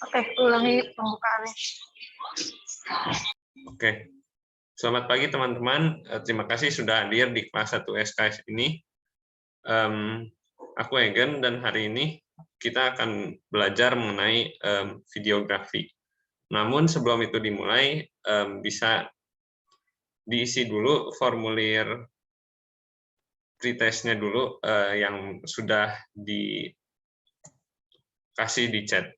Oke, ulangi pembukaannya. Oke. Selamat pagi teman-teman. Terima kasih sudah hadir di kelas 1 SKS ini. Aku Egen dan hari ini kita akan belajar mengenai videografi. Namun sebelum itu dimulai, bisa diisi dulu formulir pretestnya dulu yang sudah dikasih di chat.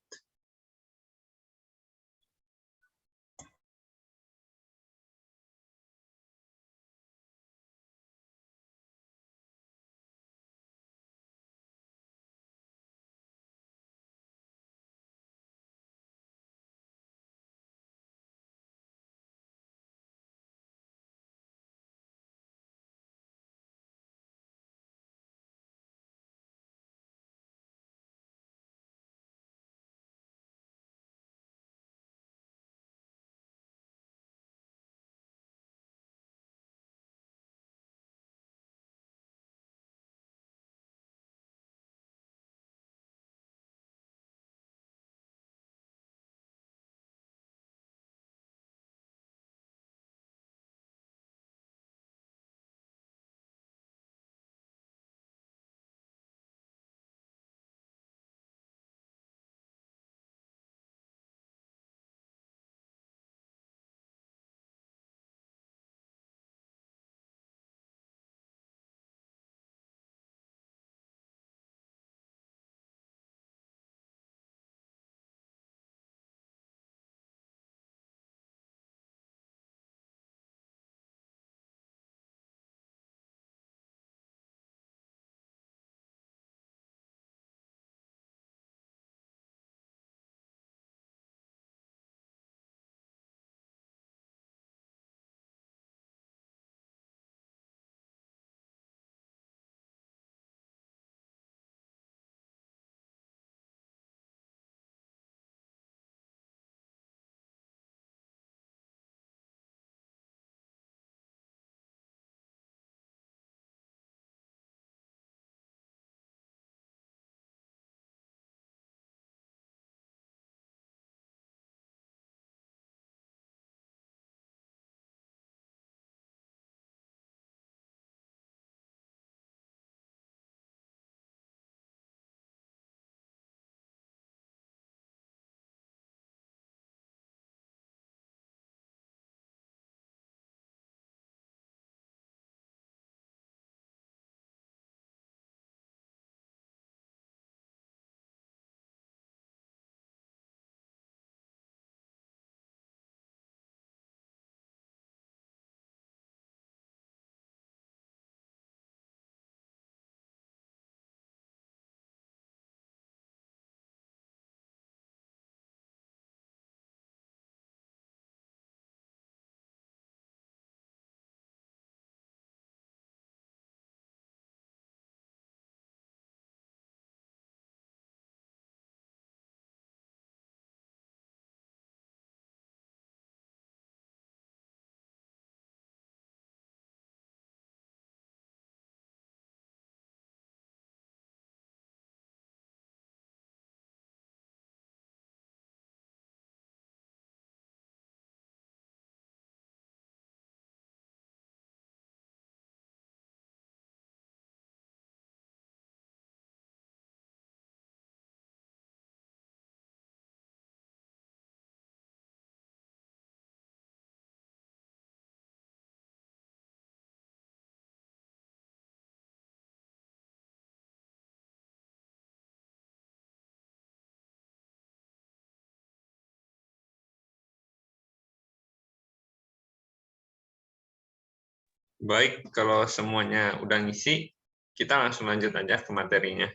Baik, kalau semuanya udah ngisi, kita langsung lanjut aja ke materinya.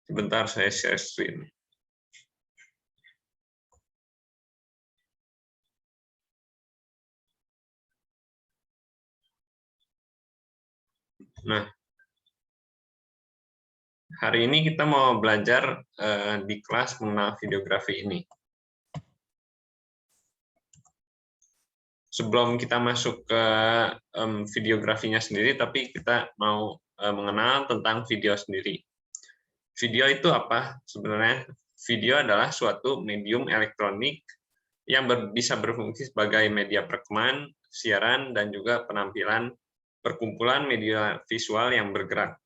Sebentar saya share screen. Nah, hari ini kita mau belajar di kelas mengenal videografi ini. Sebelum kita masuk ke videografinya sendiri, tapi kita mau mengenal tentang video sendiri. Video itu apa? Sebenarnya video adalah suatu medium elektronik yang bisa berfungsi sebagai media perekaman, siaran, dan juga penampilan perkumpulan media visual yang bergerak.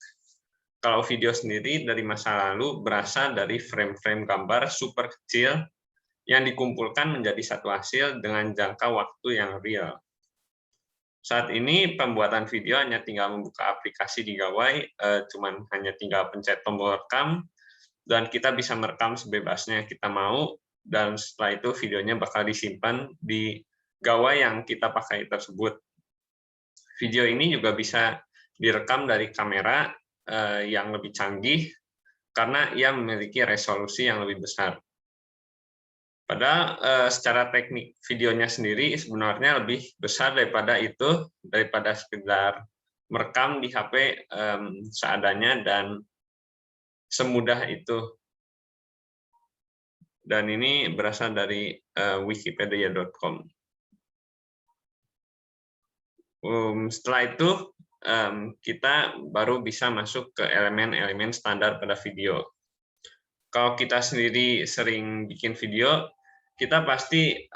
Kalau video sendiri dari masa lalu berasal dari frame-frame gambar super kecil yang dikumpulkan menjadi satu hasil dengan jangka waktu yang real. Saat ini pembuatan video hanya tinggal membuka aplikasi di Gawai, cuman hanya tinggal pencet tombol rekam, dan kita bisa merekam sebebasnya kita mau, dan setelah itu videonya bakal disimpan di Gawai yang kita pakai tersebut. Video ini juga bisa direkam dari kamera yang lebih canggih, karena ia memiliki resolusi yang lebih besar. Padahal secara teknik videonya sendiri sebenarnya lebih besar daripada itu, daripada sekedar merekam di HP seadanya dan semudah itu. Dan ini berasal dari wikipedia.com. Setelah itu kita baru bisa masuk ke elemen-elemen standar pada video. Kalau kita sendiri sering bikin video, kita pasti,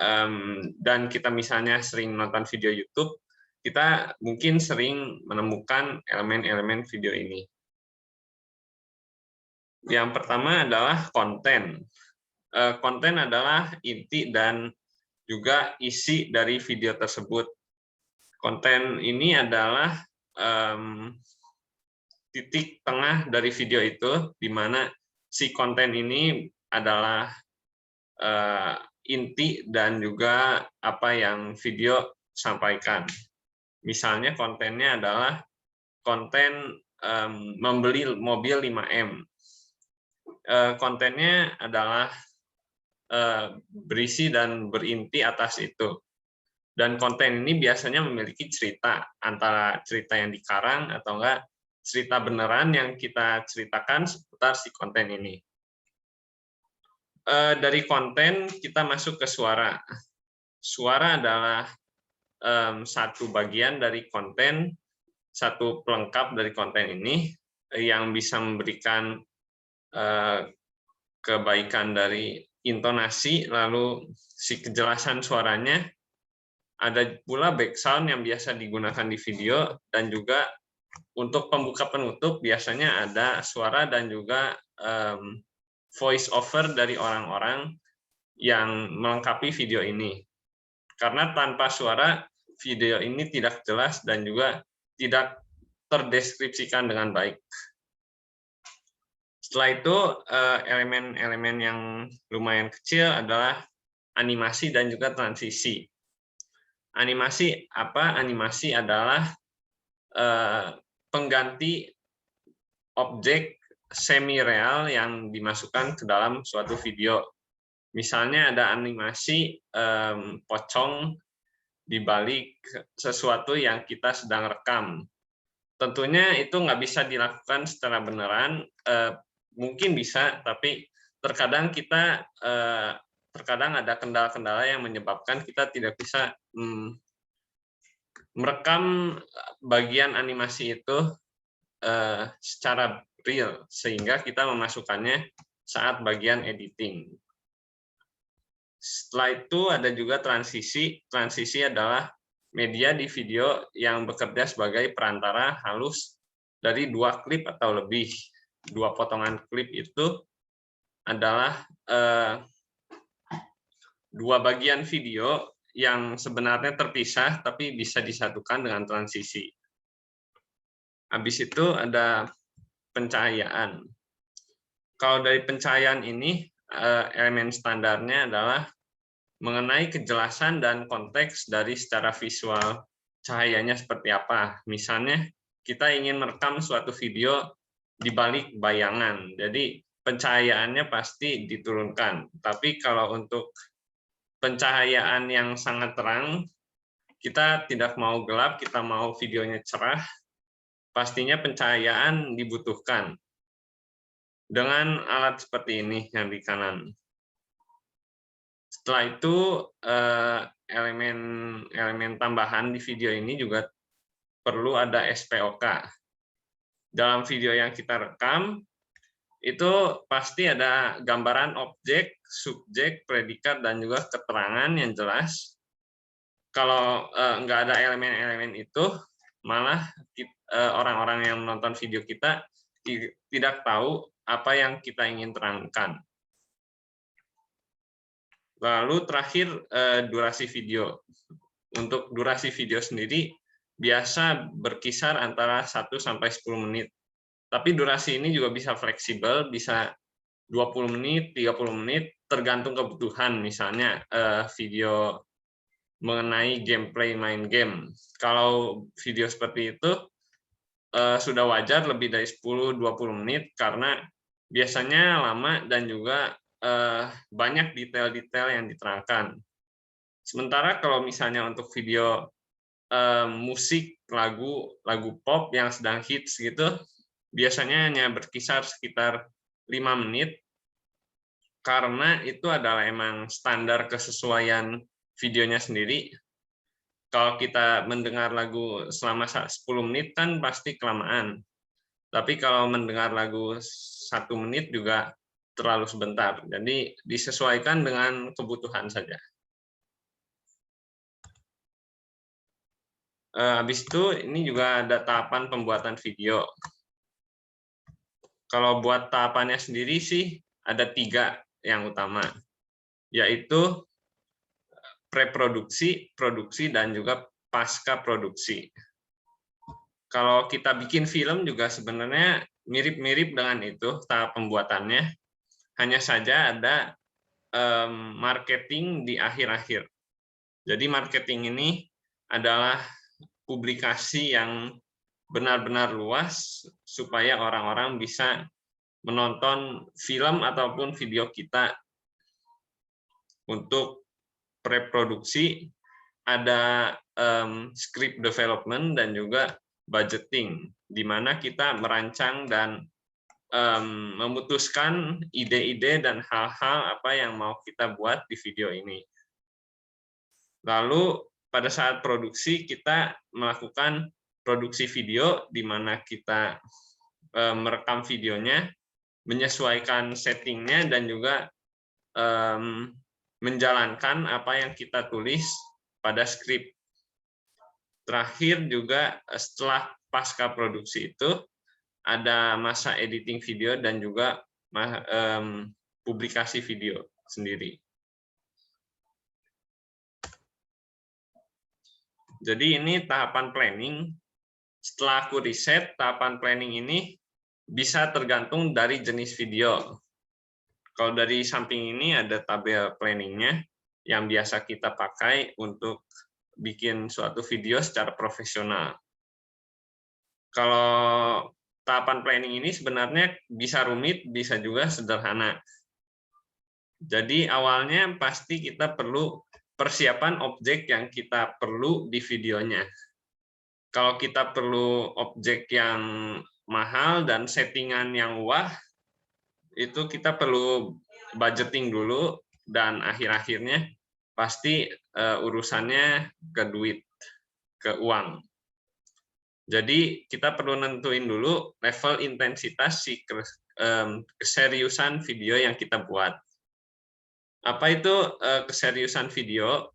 dan kita misalnya sering nonton video YouTube, kita mungkin sering menemukan elemen-elemen video ini. Yang pertama adalah konten. Konten adalah inti dan juga isi dari video tersebut. Konten ini adalah titik tengah dari video itu, di mana si konten ini adalah inti dan juga apa yang video sampaikan. Misalnya kontennya adalah konten membeli mobil 5M. Kontennya adalah berisi dan berinti atas itu. Dan konten ini biasanya memiliki cerita, antara cerita yang dikarang atau enggak cerita beneran yang kita ceritakan seputar si konten ini. Dari konten kita masuk ke suara. Suara adalah satu bagian dari konten, satu pelengkap dari konten ini yang bisa memberikan kebaikan dari intonasi, lalu si kejelasan suaranya. Ada pula background yang biasa digunakan di video, dan juga untuk pembuka penutup biasanya ada suara dan juga voice over dari orang-orang yang melengkapi video ini. Karena tanpa suara, video ini tidak jelas dan juga tidak terdeskripsikan dengan baik. Setelah itu, elemen-elemen yang lumayan kecil adalah animasi dan juga transisi. Animasi apa? Animasi adalah pengganti objek semi-real yang dimasukkan ke dalam suatu video. Misalnya ada animasi pocong di balik sesuatu yang kita sedang rekam. Tentunya itu nggak bisa dilakukan secara beneran, mungkin bisa, tapi terkadang terkadang ada kendala-kendala yang menyebabkan kita tidak bisa merekam bagian animasi itu secara real, sehingga kita memasukkannya saat bagian editing. Setelah itu ada juga transisi. Transisi adalah media di video yang bekerja sebagai perantara halus dari dua klip atau lebih. Dua potongan klip itu adalah dua bagian video yang sebenarnya terpisah, tapi bisa disatukan dengan transisi. Habis itu ada pencahayaan. Kalau dari pencahayaan ini, elemen standarnya adalah mengenai kejelasan dan konteks dari secara visual cahayanya seperti apa. Misalnya, kita ingin merekam suatu video di balik bayangan, jadi pencahayaannya pasti diturunkan. Tapi kalau untuk pencahayaan yang sangat terang, kita tidak mau gelap, kita mau videonya cerah, pastinya pencahayaan dibutuhkan. Dengan alat seperti ini yang di kanan. Setelah itu, elemen tambahan di video ini juga perlu ada SPOK. Dalam video yang kita rekam, itu pasti ada gambaran objek, subjek, predikat, dan juga keterangan yang jelas. Kalau nggak ada elemen-elemen itu, malah orang-orang yang menonton video kita tidak tahu apa yang kita ingin terangkan. Lalu terakhir, durasi video. Untuk durasi video sendiri biasa berkisar antara 1 sampai 10 menit. Tapi durasi ini juga bisa fleksibel, bisa 20 menit, 30 menit, tergantung kebutuhan. Misalnya video mengenai gameplay main game. Kalau video seperti itu sudah wajar lebih dari 10-20 menit karena biasanya lama dan juga banyak detail-detail yang diterangkan. Sementara kalau misalnya untuk video musik, lagu pop yang sedang hits gitu, biasanya hanya berkisar sekitar 5 menit, karena itu adalah emang standar kesesuaian videonya sendiri. Kalau kita mendengar lagu selama 10 menit kan pasti kelamaan. Tapi kalau mendengar lagu 1 menit juga terlalu sebentar. Jadi disesuaikan dengan kebutuhan saja. Habis itu ini juga ada tahapan pembuatan video. Kalau buat tahapannya sendiri sih ada 3 yang utama, yaitu preproduksi, produksi, dan juga pasca produksi. Kalau kita bikin film juga sebenarnya mirip-mirip dengan itu tahap pembuatannya, hanya saja ada marketing di akhir-akhir. Jadi marketing ini adalah publikasi yang benar-benar luas supaya orang-orang bisa menonton film ataupun video kita. Untuk preproduksi ada script development dan juga budgeting, di mana kita merancang dan memutuskan ide-ide dan hal-hal apa yang mau kita buat di video ini. Lalu pada saat produksi kita melakukan produksi video di mana kita merekam videonya, menyesuaikan settingnya, dan juga menjalankan apa yang kita tulis pada skrip. Terakhir juga setelah pasca produksi itu ada masa editing video dan juga publikasi video sendiri. Jadi ini tahapan planning. Setelah aku riset, tahapan planning ini bisa tergantung dari jenis video. Kalau dari samping ini ada tabel planningnya yang biasa kita pakai untuk bikin suatu video secara profesional. Kalau tahapan planning ini sebenarnya bisa rumit, bisa juga sederhana. Jadi awalnya pasti kita perlu persiapan objek yang kita perlu di videonya. Kalau kita perlu objek yang mahal dan settingan yang wah, itu kita perlu budgeting dulu, dan akhir-akhirnya pasti urusannya ke duit, ke uang. Jadi kita perlu nentuin dulu level intensitas si keseriusan video yang kita buat. Apa itu keseriusan video?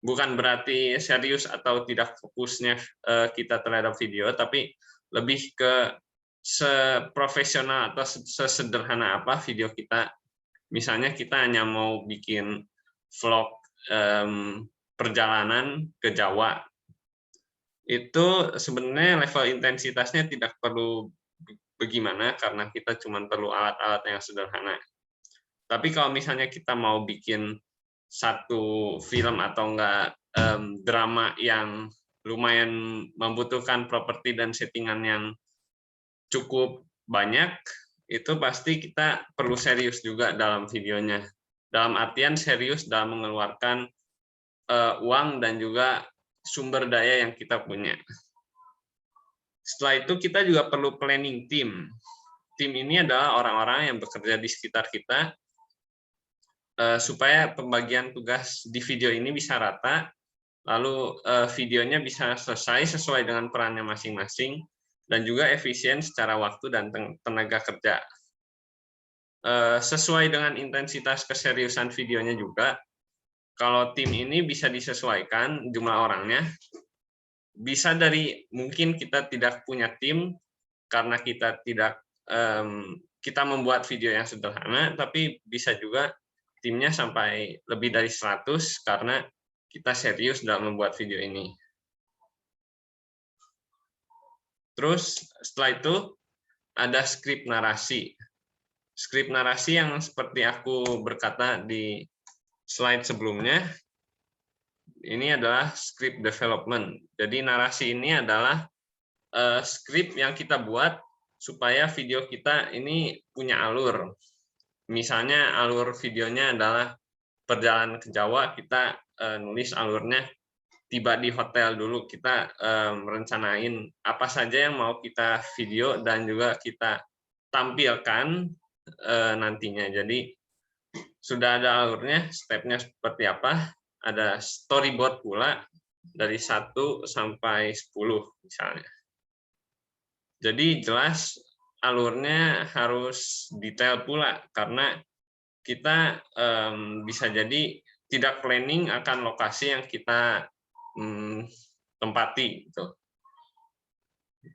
Bukan berarti serius atau tidak fokusnya kita terhadap video, tapi lebih ke seprofesional atau sesederhana apa video kita. Misalnya kita hanya mau bikin vlog perjalanan ke Jawa, itu sebenarnya level intensitasnya tidak perlu bagaimana karena kita cuma perlu alat-alat yang sederhana. Tapi kalau misalnya kita mau bikin satu film atau enggak drama yang lumayan membutuhkan properti dan settingan yang cukup banyak, itu pasti kita perlu serius juga dalam videonya. Dalam artian serius dalam mengeluarkan uang dan juga sumber daya yang kita punya. Setelah itu kita juga perlu planning tim. Tim ini adalah orang-orang yang bekerja di sekitar kita, supaya pembagian tugas di video ini bisa rata, lalu videonya bisa selesai sesuai dengan perannya masing-masing, dan juga efisien secara waktu dan tenaga kerja. sesuai dengan intensitas keseriusan videonya juga. Kalau tim ini bisa disesuaikan jumlah orangnya. Bisa dari mungkin kita tidak punya tim karena kita tidak kita membuat video yang sederhana, tapi bisa juga timnya sampai lebih dari 100 karena kita serius dalam membuat video ini. Terus setelah itu ada skrip narasi. Skrip narasi yang seperti aku berkata di slide sebelumnya, ini adalah script development. Jadi narasi ini adalah skrip yang kita buat supaya video kita ini punya alur. Misalnya alur videonya adalah perjalanan ke Jawa, kita nulis alurnya tiba di hotel dulu, kita merencanain apa saja yang mau kita video dan juga kita tampilkan nantinya. Jadi sudah ada alurnya, stepnya seperti apa, ada storyboard pula dari 1 sampai 10 misalnya. Jadi jelas alurnya harus detail pula karena kita bisa jadi tidak planning akan lokasi yang kita tempati gitu.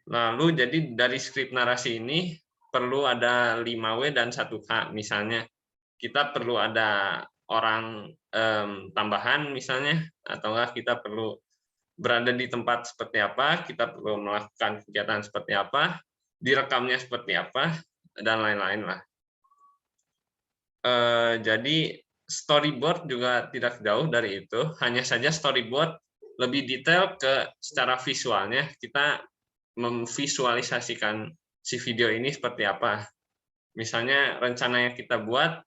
Lalu jadi dari skrip narasi ini perlu ada 5W dan 1H. Misalnya kita perlu ada orang tambahan misalnya, atau enggak kita perlu berada di tempat seperti apa, kita perlu melakukan kegiatan seperti apa, direkamnya seperti apa, dan lain-lain lah. Jadi storyboard juga tidak jauh dari itu, hanya saja storyboard lebih detail ke secara visualnya, kita memvisualisasikan si video ini seperti apa. Misalnya rencana yang kita buat,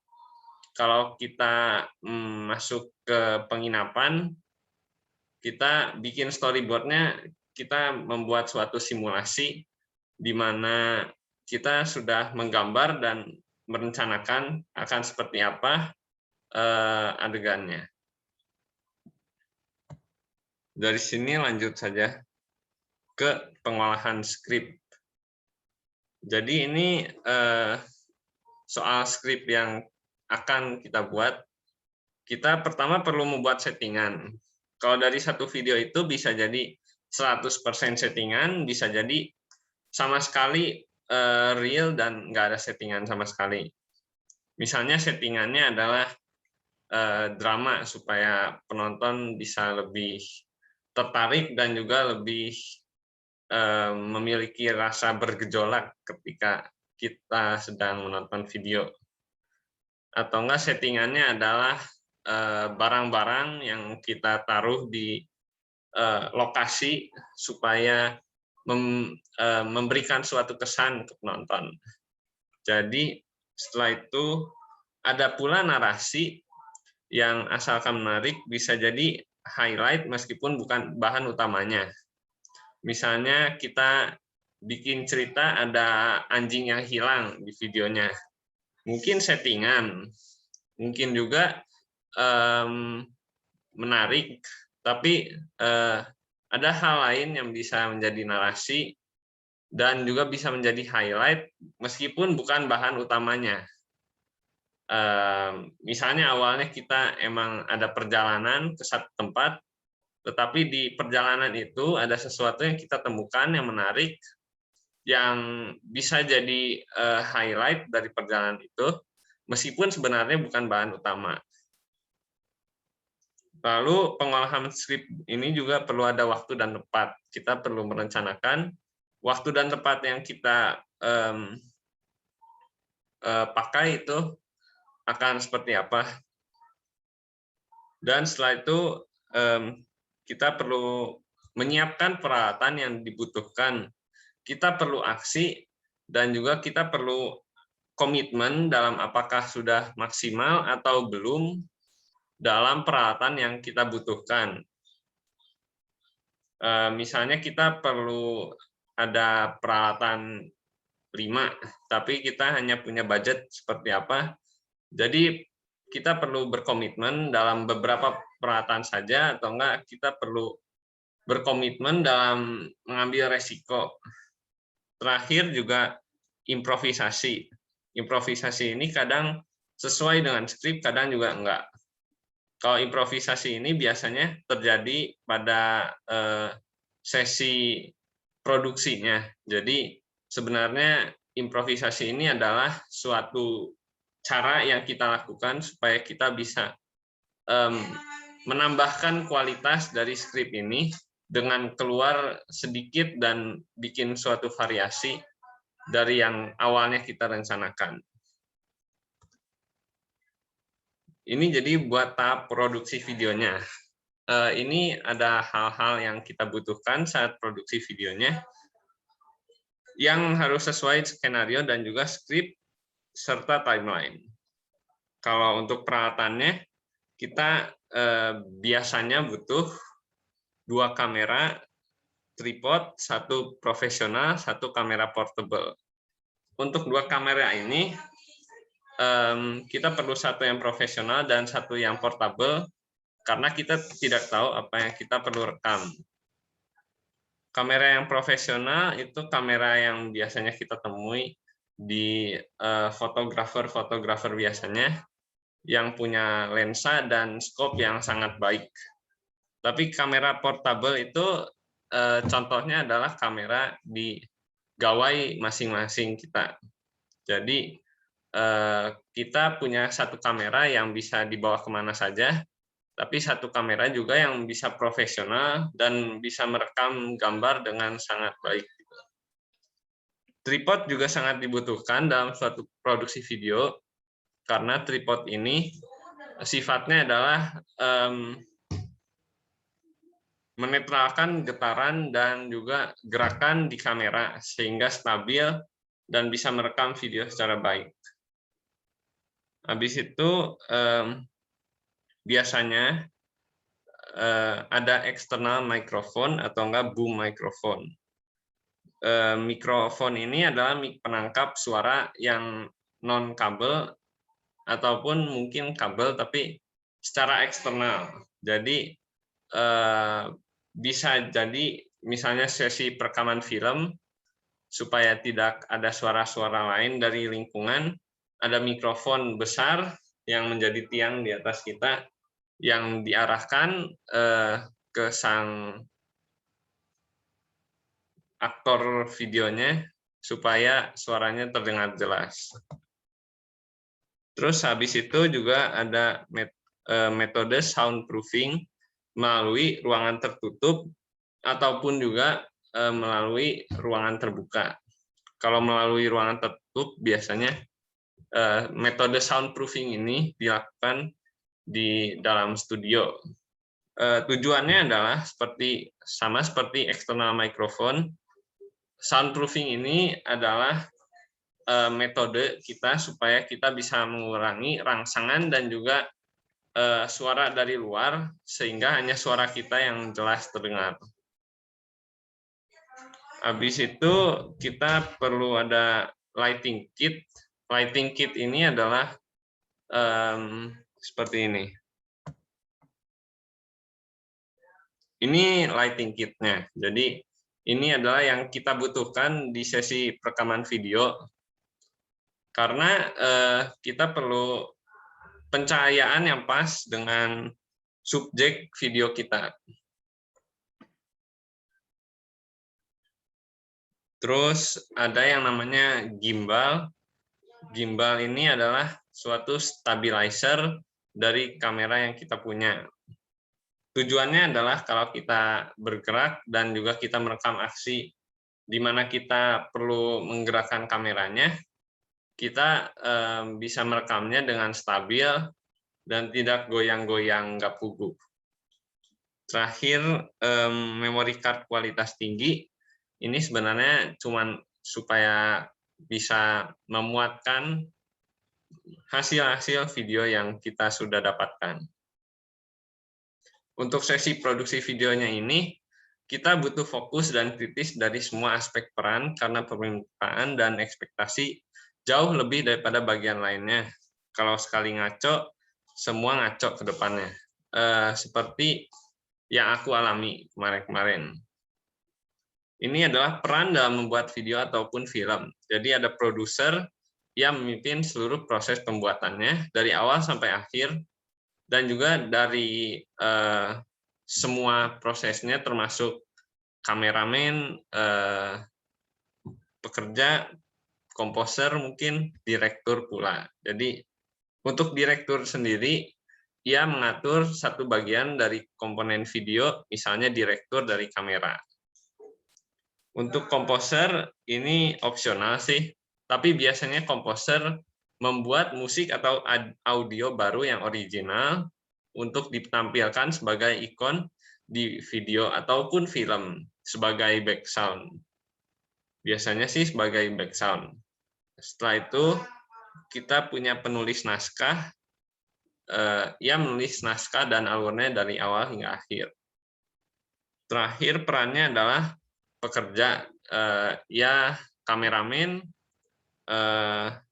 kalau kita masuk ke penginapan, kita bikin storyboard-nya, kita membuat suatu simulasi di mana kita sudah menggambar dan merencanakan akan seperti apa adegannya. Dari sini lanjut saja ke pengolahan skrip. Jadi ini soal skrip yang akan kita buat. Kita pertama perlu membuat settingan. Kalau dari satu video itu bisa jadi 100% settingan, bisa jadi sama sekali real dan nggak ada settingan sama sekali. Misalnya settingannya adalah drama supaya penonton bisa lebih tertarik dan juga lebih memiliki rasa bergejolak ketika kita sedang menonton video. Atau enggak settingannya adalah barang-barang yang kita taruh di lokasi supaya memberikan suatu kesan ke penonton. Jadi setelah itu ada pula narasi yang asalkan menarik, bisa jadi highlight meskipun bukan bahan utamanya. Misalnya kita bikin cerita ada anjing yang hilang di videonya. Mungkin settingan, mungkin juga menarik, tapi ada hal lain yang bisa menjadi narasi dan juga bisa menjadi highlight meskipun bukan bahan utamanya. Misalnya awalnya kita emang ada perjalanan ke satu tempat, tetapi di perjalanan itu ada sesuatu yang kita temukan yang menarik, yang bisa jadi highlight dari perjalanan itu, meskipun sebenarnya bukan bahan utama. Lalu pengolahan skrip ini juga perlu ada waktu dan tempat. Kita perlu merencanakan waktu dan tempat yang kita pakai itu akan seperti apa. Dan setelah itu kita perlu menyiapkan peralatan yang dibutuhkan. Kita perlu aksi dan juga kita perlu komitmen dalam apakah sudah maksimal atau belum dalam peralatan yang kita butuhkan. Misalnya kita perlu ada peralatan 5, tapi kita hanya punya budget seperti apa. Jadi kita perlu berkomitmen dalam beberapa peralatan saja, atau enggak kita perlu berkomitmen dalam mengambil resiko. Terakhir juga improvisasi. improvisasi ini kadang sesuai dengan skrip, kadang juga enggak. Kalau improvisasi ini biasanya terjadi pada sesi produksinya. Jadi sebenarnya improvisasi ini adalah suatu cara yang kita lakukan supaya kita bisa menambahkan kualitas dari skrip ini dengan keluar sedikit dan bikin suatu variasi dari yang awalnya kita rencanakan. Ini jadi buat tahap produksi videonya. Ini ada hal-hal yang kita butuhkan saat produksi videonya, yang harus sesuai skenario dan juga skrip serta timeline. Kalau untuk peralatannya, kita biasanya butuh 2 kamera tripod, 1 profesional, 1 kamera portable. Untuk 2 kamera ini, kita perlu 1 yang profesional dan 1 yang portable, karena kita tidak tahu apa yang kita perlu rekam. Kamera yang profesional itu kamera yang biasanya kita temui di fotografer biasanya, yang punya lensa dan scope yang sangat baik. Tapi kamera portable itu contohnya adalah kamera di gawai masing-masing kita. Jadi kita punya 1 kamera yang bisa dibawa kemana saja, tapi 1 kamera juga yang bisa profesional dan bisa merekam gambar dengan sangat baik. Tripod juga sangat dibutuhkan dalam suatu produksi video, karena tripod ini sifatnya adalah menetralkan getaran dan juga gerakan di kamera sehingga stabil dan bisa merekam video secara baik. Habis itu biasanya ada external microphone atau enggak boom microphone. Mikrofon ini adalah penangkap suara yang non kabel ataupun mungkin kabel tapi secara eksternal. Jadi bisa jadi misalnya sesi perekaman film, supaya tidak ada suara-suara lain dari lingkungan, ada mikrofon besar yang menjadi tiang di atas kita yang diarahkan ke sang aktor videonya supaya suaranya terdengar jelas. Terus habis itu juga ada metode soundproofing melalui ruangan tertutup ataupun juga melalui ruangan terbuka. Kalau melalui ruangan tertutup biasanya metode soundproofing ini dilakukan di dalam studio. Tujuannya adalah sama seperti external microphone. Soundproofing ini adalah metode kita supaya kita bisa mengurangi rangsangan dan juga suara dari luar, sehingga hanya suara kita yang jelas terdengar. Habis itu kita perlu ada lighting kit. Lighting kit ini adalah seperti ini. Ini lighting kitnya. Jadi ini adalah yang kita butuhkan di sesi perekaman video, karena kita perlu pencahayaan yang pas dengan subjek video kita. Terus ada yang namanya gimbal. Gimbal ini adalah suatu stabilizer dari kamera yang kita punya. Tujuannya adalah kalau kita bergerak dan juga kita merekam aksi di mana kita perlu menggerakkan kameranya, kita bisa merekamnya dengan stabil dan tidak goyang-goyang, nggak gugup. Terakhir, memory card kualitas tinggi. Ini sebenarnya cuma supaya bisa memuatkan hasil-hasil video yang kita sudah dapatkan. Untuk sesi produksi videonya ini, kita butuh fokus dan kritis dari semua aspek peran karena permintaan dan ekspektasi jauh lebih daripada bagian lainnya. Kalau sekali ngaco, semua ngaco ke depannya. Seperti yang aku alami kemarin-kemarin. Ini adalah peran dalam membuat video ataupun film. Jadi ada produser, ia memimpin seluruh proses pembuatannya dari awal sampai akhir, dan juga dari semua prosesnya termasuk kameramen, pekerja, komposer, mungkin direktur pula. Jadi untuk direktur sendiri, ia mengatur satu bagian dari komponen video, misalnya direktur dari kamera. Untuk komposer ini opsional sih, tapi biasanya komposer membuat musik atau audio baru yang original untuk ditampilkan sebagai ikon di video ataupun film sebagai background. Biasanya sih sebagai background. Setelah itu kita punya penulis naskah, ia menulis naskah dan alurnya dari awal hingga akhir. Terakhir perannya adalah pekerja, ia kameramen,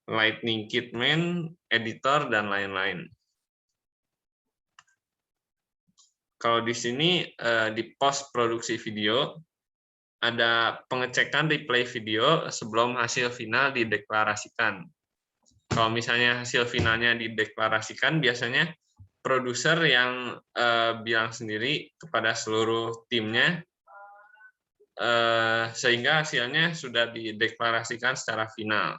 lightning kitman, editor, dan lain-lain. Kalau di sini di post produksi video ada pengecekan replay video sebelum hasil final dideklarasikan. Kalau misalnya hasil finalnya dideklarasikan, biasanya produser yang bilang sendiri kepada seluruh timnya, sehingga hasilnya sudah dideklarasikan secara final.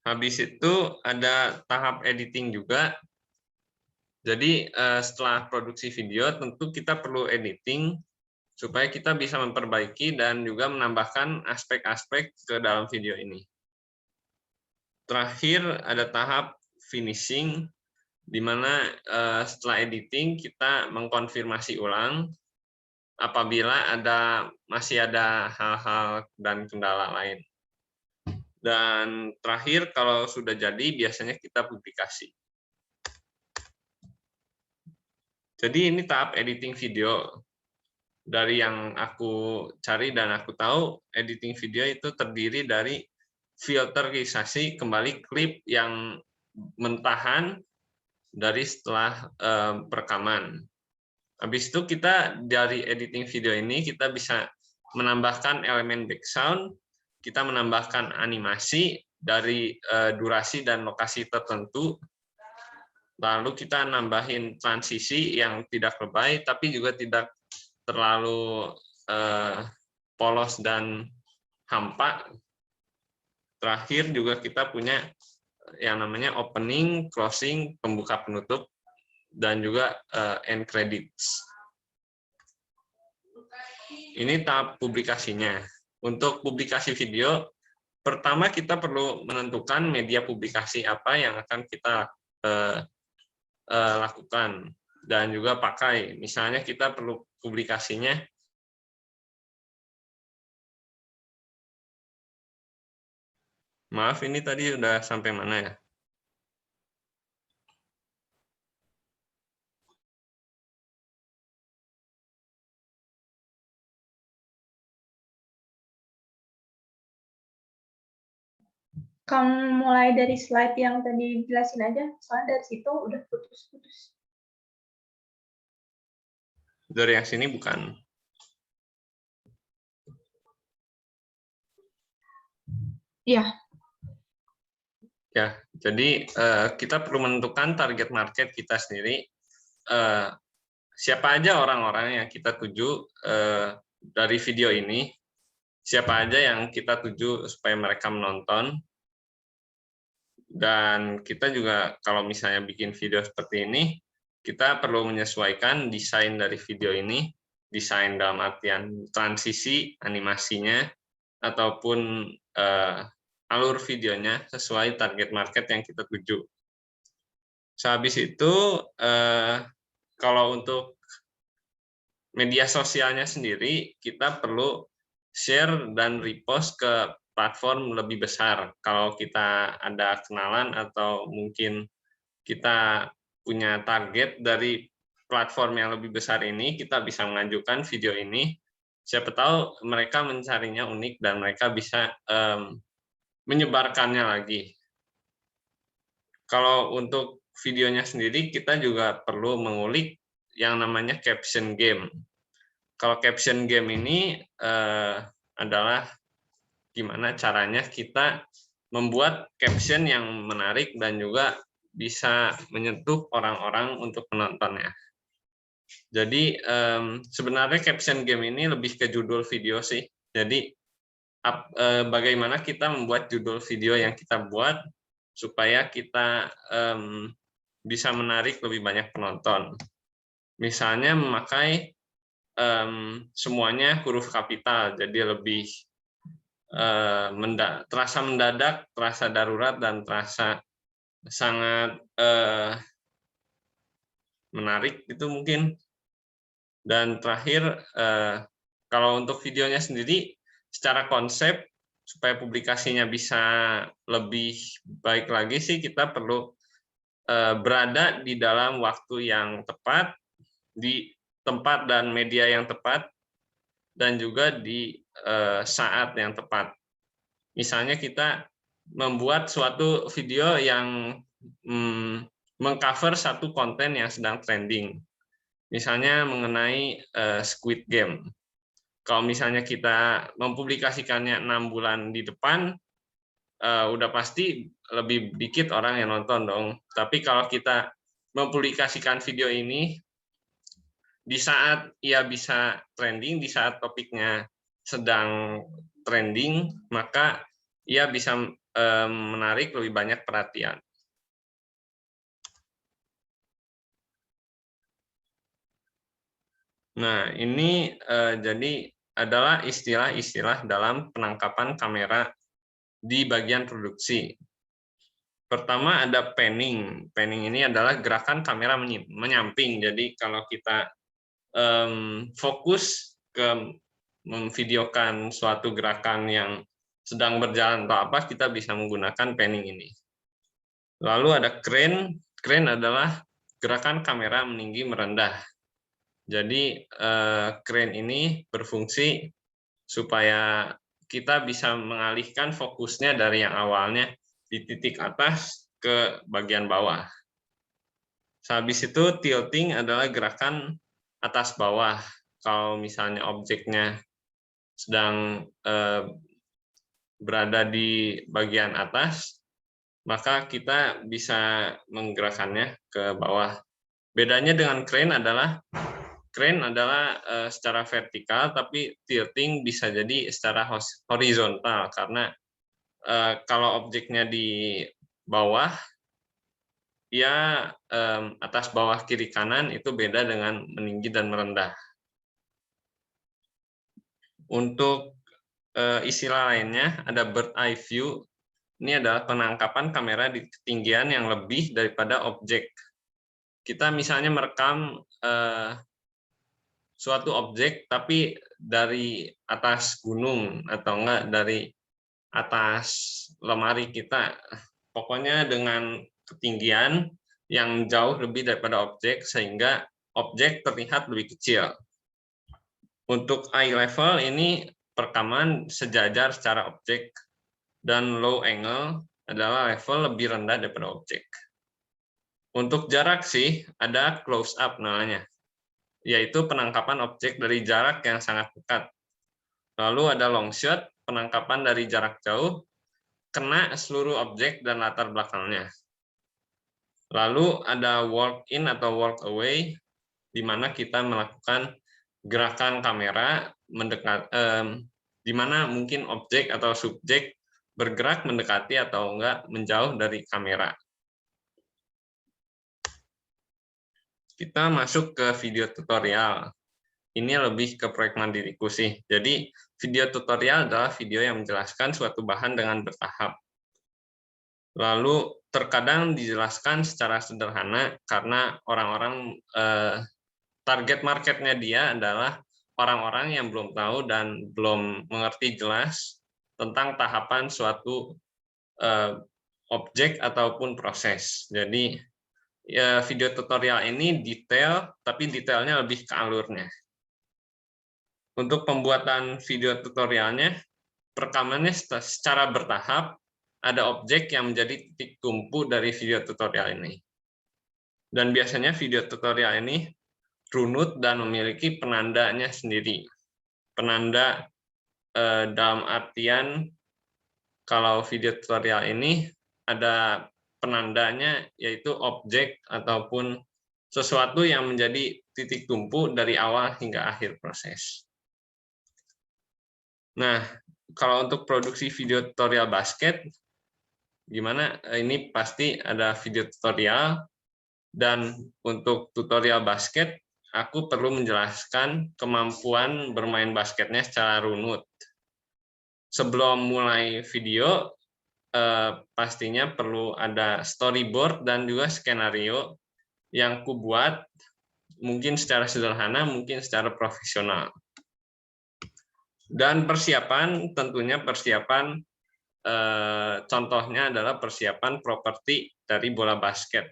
Habis itu ada tahap editing juga. Jadi setelah produksi video tentu kita perlu editing supaya kita bisa memperbaiki dan juga menambahkan aspek-aspek ke dalam video ini. Terakhir ada tahap finishing, di mana setelah editing kita mengkonfirmasi ulang apabila masih ada hal-hal dan kendala lain. Dan terakhir kalau sudah jadi biasanya kita publikasi. Jadi ini tahap editing video. Dari yang aku cari dan aku tahu, editing video itu terdiri dari filterisasi kembali klip yang mentahan dari setelah perekaman. Habis itu kita dari editing video ini kita bisa menambahkan elemen background, kita menambahkan animasi dari durasi dan lokasi tertentu, lalu kita nambahin transisi yang tidak lebay tapi juga tidak terlalu polos dan hampa. Terakhir juga kita punya yang namanya opening, closing, pembuka penutup, dan juga end credits. Ini tahap publikasinya. Untuk publikasi video, pertama kita perlu menentukan media publikasi apa yang akan kita lakukan dan juga pakai. Misalnya kita perlu publikasinya maaf ini tadi udah sampai mana ya? Kamu mulai dari slide yang tadi jelasin aja, soalnya dari situ udah putus-putus. Dari yang sini bukan. Iya. Ya, jadi kita perlu menentukan target market kita sendiri. Siapa aja orang-orang yang kita tuju dari video ini, siapa aja yang kita tuju supaya mereka menonton. Dan kita juga kalau misalnya bikin video seperti ini, kita perlu menyesuaikan desain dari video ini, desain dalam artian transisi, animasinya, ataupun alur videonya sesuai target market yang kita tuju. Sehabis itu, kalau untuk media sosialnya sendiri, kita perlu share dan repost ke platform lebih besar. Kalau kita ada kenalan atau mungkin kita punya target dari platform yang lebih besar ini, kita bisa mengajukan video ini. Siapa tahu mereka mencarinya unik dan mereka bisa menyebarkannya lagi. Kalau untuk videonya sendiri, kita juga perlu mengulik yang namanya caption game. Kalau caption game ini adalah gimana caranya kita membuat caption yang menarik dan juga bisa menyentuh orang-orang untuk menontonnya. Jadi sebenarnya caption game ini lebih ke judul video sih. Jadi bagaimana kita membuat judul video yang kita buat supaya kita bisa menarik lebih banyak penonton. Misalnya memakai semuanya huruf kapital, jadi lebih terasa mendadak, terasa darurat, dan terasa sangat menarik itu mungkin. Dan terakhir, kalau untuk videonya sendiri, secara konsep supaya publikasinya bisa lebih baik lagi sih, kita perlu berada di dalam waktu yang tepat, di tempat dan media yang tepat, dan juga di saat yang tepat. Misalnya kita membuat suatu video yang mengcover satu konten yang sedang trending. Misalnya mengenai Squid Game. Kalau misalnya kita mempublikasikannya 6 bulan di depan, udah pasti lebih dikit orang yang nonton dong. Tapi kalau kita mempublikasikan video ini di saat ia bisa trending, di saat topiknya sedang trending, maka ia bisa menarik lebih banyak perhatian. Nah, ini jadi adalah istilah-istilah dalam penangkapan kamera di bagian produksi. Pertama ada panning. Panning ini adalah gerakan kamera menyamping. Jadi kalau kita fokus ke memvideokan suatu gerakan yang sedang berjalan atau apa, kita bisa menggunakan panning ini. Lalu ada crane. Crane adalah gerakan kamera meninggi merendah. Jadi crane ini berfungsi supaya kita bisa mengalihkan fokusnya dari yang awalnya di titik atas ke bagian bawah. Habis itu tilting adalah gerakan atas bawah. Kalau misalnya objeknya sedang berada di bagian atas, maka kita bisa menggerakkannya ke bawah. Bedanya dengan crane adalah secara vertikal, tapi tilting bisa jadi secara horizontal, karena kalau objeknya di bawah, ya atas bawah kiri kanan itu beda dengan meninggi dan merendah. Untuk istilah lainnya ada bird eye view. Ini adalah penangkapan kamera di ketinggian yang lebih daripada objek. Kita misalnya merekam suatu objek tapi dari atas gunung atau enggak dari atas lemari kita. Pokoknya dengan ketinggian yang jauh lebih daripada objek sehingga objek terlihat lebih kecil. Untuk eye level ini perekaman sejajar secara objek, dan low angle adalah level lebih rendah daripada objek. Untuk jarak sih ada close up namanya, yaitu penangkapan objek dari jarak yang sangat dekat. Lalu ada long shot, penangkapan dari jarak jauh, kena seluruh objek dan latar belakangnya. Lalu ada walk in atau walk away, di mana kita melakukan gerakan kamera mendekat, di mana mungkin objek atau subjek bergerak mendekati atau enggak menjauh dari kamera. Kita masuk ke video tutorial. Ini lebih ke proyek mandiriku sih. Jadi video tutorial adalah video yang menjelaskan suatu bahan dengan bertahap. Lalu terkadang dijelaskan secara sederhana karena orang-orang target marketnya dia adalah orang-orang yang belum tahu dan belum mengerti jelas tentang tahapan suatu objek ataupun proses. Jadi ya, video tutorial ini detail, tapi detailnya lebih ke alurnya. Untuk pembuatan video tutorialnya, perekamannya secara bertahap, ada objek yang menjadi titik tumpu dari video tutorial ini. Dan biasanya video tutorial ini runut dan memiliki penandanya sendiri. Penanda dalam artian Kalau video tutorial ini ada penandanya, yaitu objek ataupun sesuatu yang menjadi titik tumpu dari awal hingga akhir proses. Nah, kalau untuk produksi video tutorial basket, gimana? Ini pasti ada video tutorial, dan untuk tutorial basket, aku perlu menjelaskan kemampuan bermain basketnya secara runut. Sebelum mulai video, pastinya perlu ada storyboard dan juga skenario yang kubuat, mungkin secara sederhana, mungkin secara profesional. Dan persiapan, tentunya persiapan, contohnya adalah persiapan properti dari bola basket.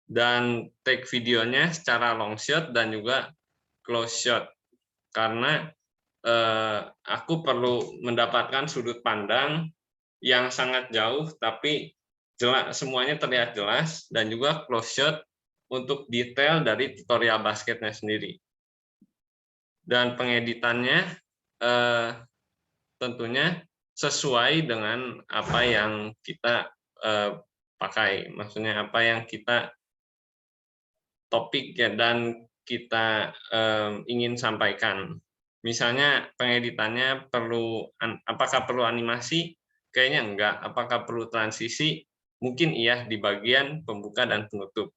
Dan take videonya secara long shot dan juga close shot. Karena aku perlu mendapatkan sudut pandang yang sangat jauh, tapi jelas, semuanya terlihat jelas, dan juga close shot untuk detail dari tutorial basketnya sendiri. Dan pengeditannya tentunya sesuai dengan apa yang kita pakai, maksudnya apa yang kita topik ya, dan kita ingin sampaikan. Misalnya pengeditannya perlu, apakah perlu animasi? Kayaknya enggak. Apakah perlu transisi? Mungkin iya di bagian pembuka dan penutup.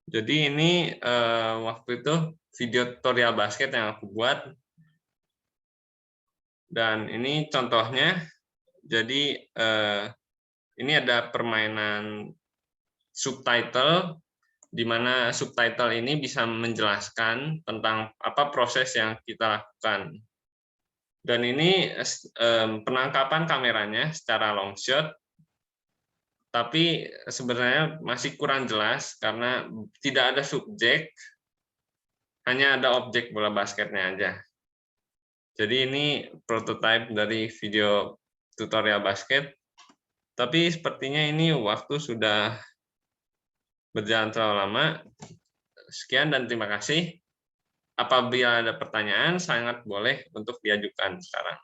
Jadi ini waktu itu video tutorial basket yang aku buat. Dan ini contohnya. Jadi ini ada permainan subtitle, di mana subtitle ini bisa menjelaskan tentang apa proses yang kita lakukan. Dan ini penangkapan kameranya secara long shot, tapi sebenarnya masih kurang jelas karena tidak ada subjek, hanya ada objek bola basketnya aja. Jadi ini prototipe dari video tutorial basket, tapi sepertinya ini waktu sudah berjalan terlalu lama. Sekian dan terima kasih. Apabila ada pertanyaan, sangat boleh untuk diajukan sekarang.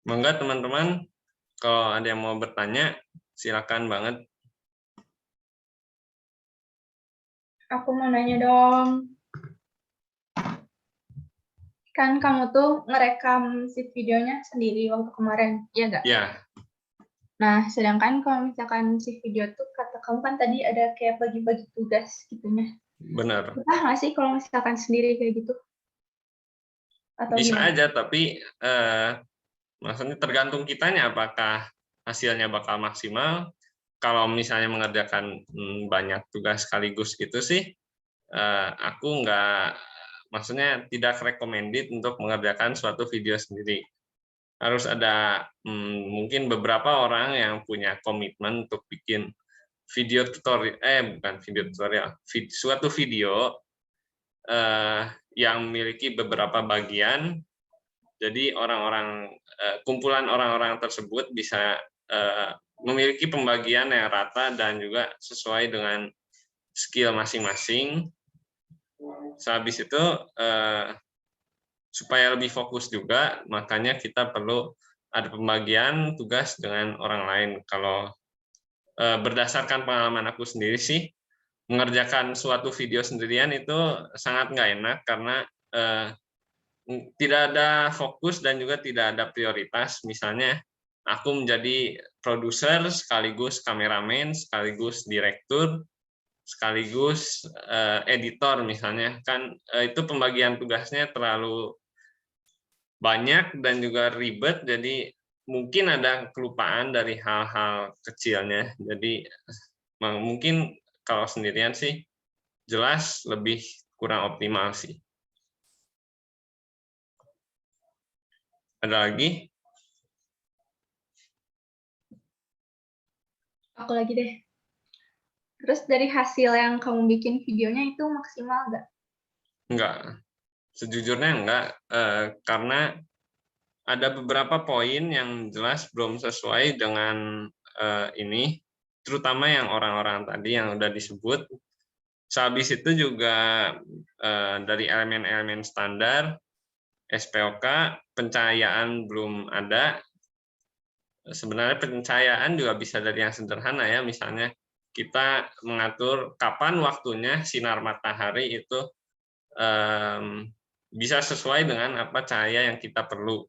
Monggo teman-teman, kalau ada yang mau bertanya, silakan banget. Aku mau nanya dong. Kan kamu tuh ngerekam si videonya sendiri waktu kemarin, iya nggak? Ya. Nah, sedangkan kalau misalkan si video tuh, kata kamu kan tadi ada kayak bagi-bagi tugas gitunya. Benar. Bisa nggak sih kalau misalkan sendiri kayak gitu? Atau Bisa gimana? aja, tapi maksudnya tergantung kitanya apakah hasilnya bakal maksimal. Kalau misalnya mengerjakan banyak tugas sekaligus gitu sih, aku nggak, maksudnya tidak recommended untuk mengerjakan suatu video sendiri. Harus ada mungkin beberapa orang yang punya komitmen untuk bikin video tutorial, bukan video tutorial, suatu video yang memiliki beberapa bagian. Jadi kumpulan orang-orang tersebut bisa memiliki pembagian yang rata dan juga sesuai dengan skill masing-masing. Sehabis itu supaya lebih fokus juga, makanya kita perlu ada pembagian tugas dengan orang lain. Kalau berdasarkan pengalaman aku sendiri sih, mengerjakan suatu video sendirian itu sangat nggak enak karena tidak ada fokus dan juga tidak ada prioritas. Misalnya aku menjadi produser sekaligus kameramen sekaligus direktur sekaligus editor misalnya, kan itu pembagian tugasnya terlalu banyak dan juga ribet, jadi mungkin ada kelupaan dari hal-hal kecilnya. Jadi mungkin kalau sendirian sih jelas lebih kurang optimal sih. Ada lagi? aku lagi deh. Terus dari hasil yang kamu bikin videonya itu maksimal nggak? Enggak, sejujurnya enggak, karena ada beberapa poin yang jelas belum sesuai dengan ini, terutama yang orang-orang tadi yang udah disebut. Sehabis itu juga dari elemen-elemen standar, SPOK, pencahayaan belum ada. Sebenarnya pencahayaan juga bisa dari yang sederhana ya, misalnya kita mengatur kapan waktunya sinar matahari itu bisa sesuai dengan apa cahaya yang kita perlu.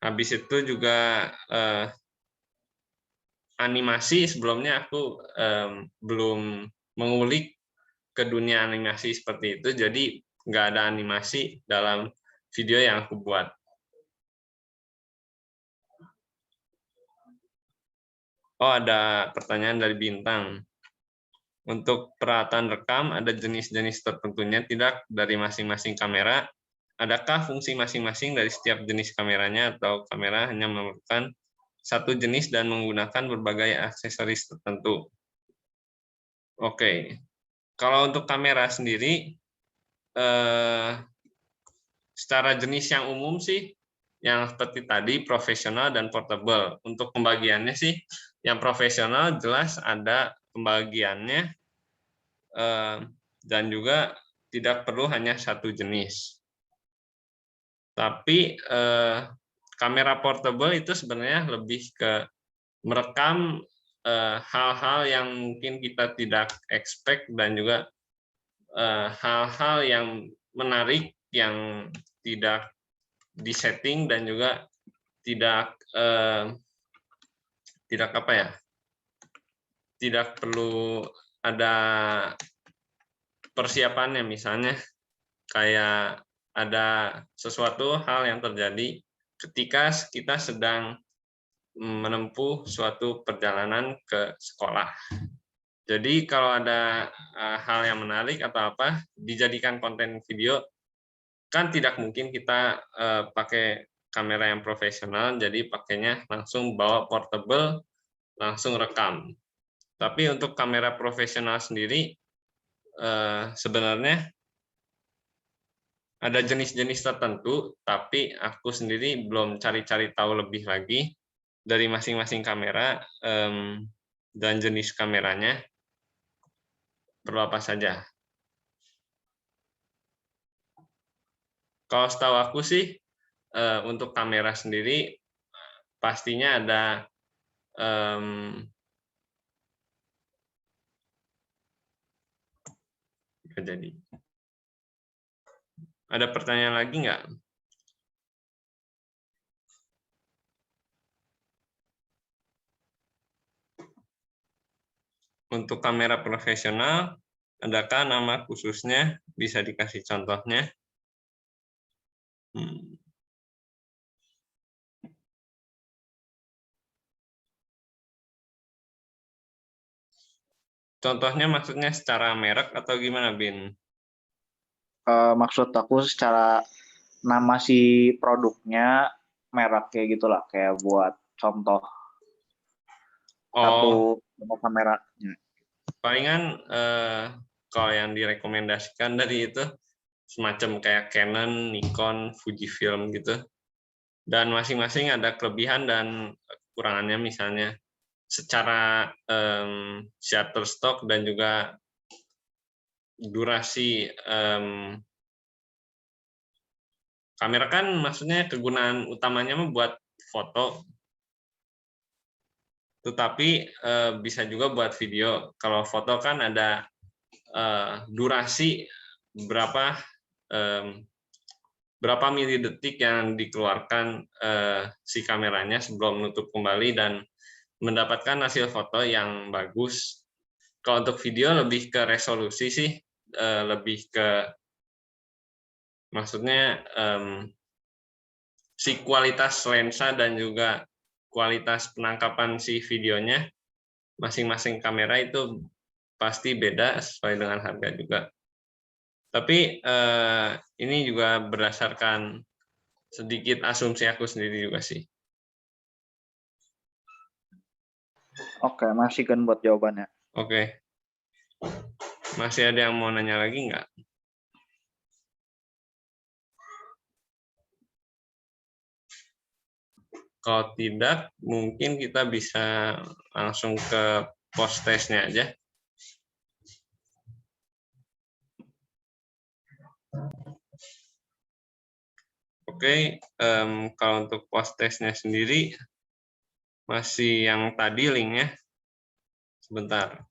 Habis itu juga animasi, sebelumnya aku belum mengulik ke dunia animasi seperti itu, jadi nggak ada animasi dalam video yang aku buat. Oh, ada pertanyaan dari Bintang. Untuk peralatan rekam, ada jenis-jenis tertentunya tidak dari masing-masing kamera? Adakah fungsi masing-masing dari setiap jenis kameranya, atau kamera hanya memerlukan satu jenis dan menggunakan berbagai aksesoris tertentu? Oke, kalau untuk kamera sendiri, secara jenis yang umum sih, yang seperti tadi profesional dan portable. Untuk pembagiannya sih, yang profesional jelas ada pembagiannya dan juga tidak perlu hanya satu jenis. Tapi kamera portable itu sebenarnya lebih ke merekam hal-hal yang mungkin kita tidak expect dan juga hal-hal yang menarik yang tidak disetting dan juga tidak apa ya, tidak perlu ada persiapannya, misalnya kayak ada sesuatu hal yang terjadi ketika kita sedang menempuh suatu perjalanan ke sekolah. Jadi kalau ada hal yang menarik atau apa dijadikan konten video, kan tidak mungkin kita pakai kamera yang profesional, jadi pakainya langsung bawa portable, langsung rekam. Tapi untuk kamera profesional sendiri, sebenarnya ada jenis-jenis tertentu, tapi aku sendiri belum cari-cari tahu lebih lagi dari masing-masing kamera dan jenis kameranya perlu apa saja. Kalau setahu aku sih, untuk kamera sendiri pastinya ada jadi. Ada pertanyaan lagi nggak? Untuk kamera profesional, adakah nama khususnya? Bisa dikasih contohnya? Contohnya maksudnya secara merek atau gimana, Bin? Maksud aku secara nama si produknya, merek kayak gitulah, kayak buat contoh satu kameranya. Palingan kalau yang direkomendasikan dari itu semacam kayak Canon, Nikon, Fujifilm gitu. Dan masing-masing ada kelebihan dan kekurangannya, misalnya secara shutterstock dan juga durasi kamera kan maksudnya kegunaan utamanya buat foto, tetapi bisa juga buat video. Kalau foto kan ada durasi berapa milidetik yang dikeluarkan si kameranya sebelum menutup kembali dan mendapatkan hasil foto yang bagus. Kalau untuk video lebih ke resolusi sih, lebih ke maksudnya si kualitas lensa dan juga kualitas penangkapan si videonya, masing-masing kamera itu pasti beda sesuai dengan harga juga. Tapi ini juga berdasarkan sedikit asumsi aku sendiri juga sih. Oke, masih kan buat jawabannya. Oke. Masih ada yang mau nanya lagi nggak? Kalau tidak, mungkin kita bisa langsung ke post testnya aja. Oke, kalau untuk post testnya sendiri, masih yang tadi linknya. Sebentar.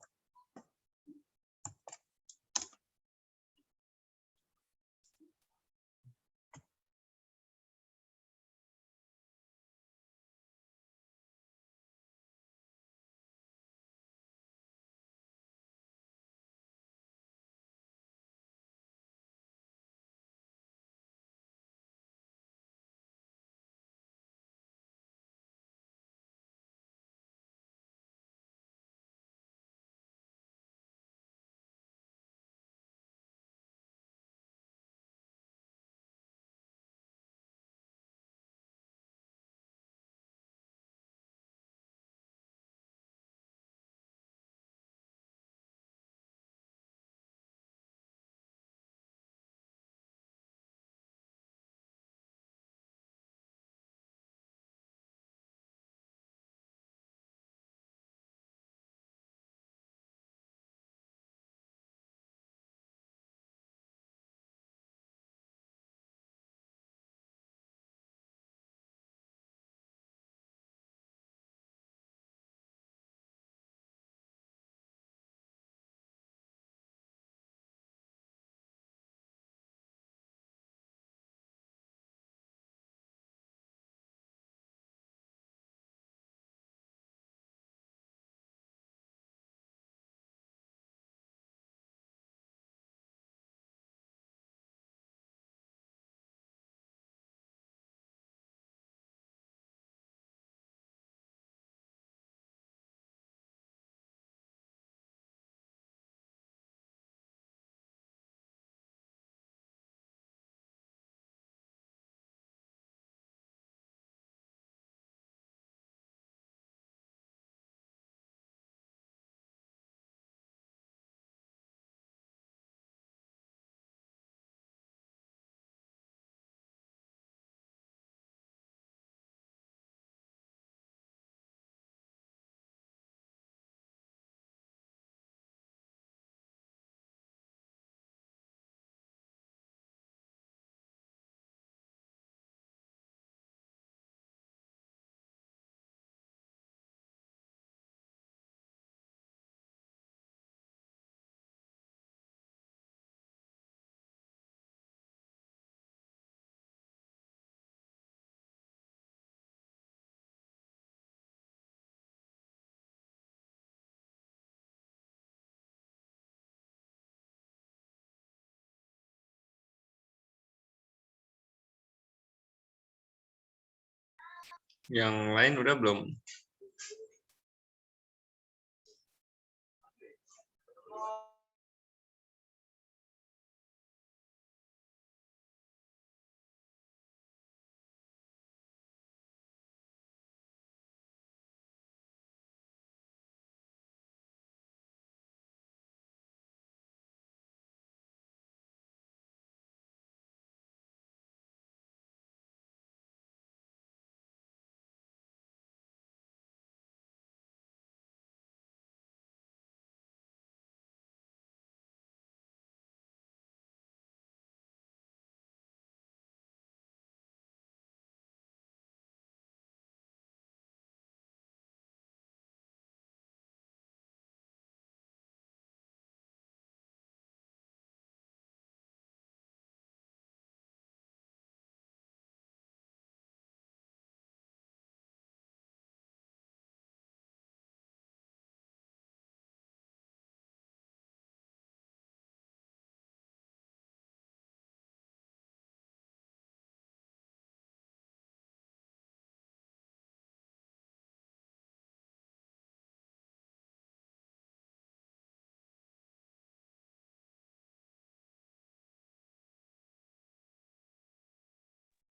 Yang lain udah belum?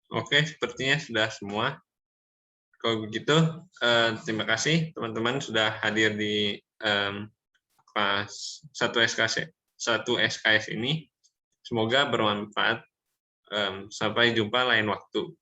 Oke, sepertinya sudah semua. Kalau begitu, terima kasih teman-teman sudah hadir di kelas 1 SKS ini. Semoga bermanfaat. Sampai jumpa lain waktu.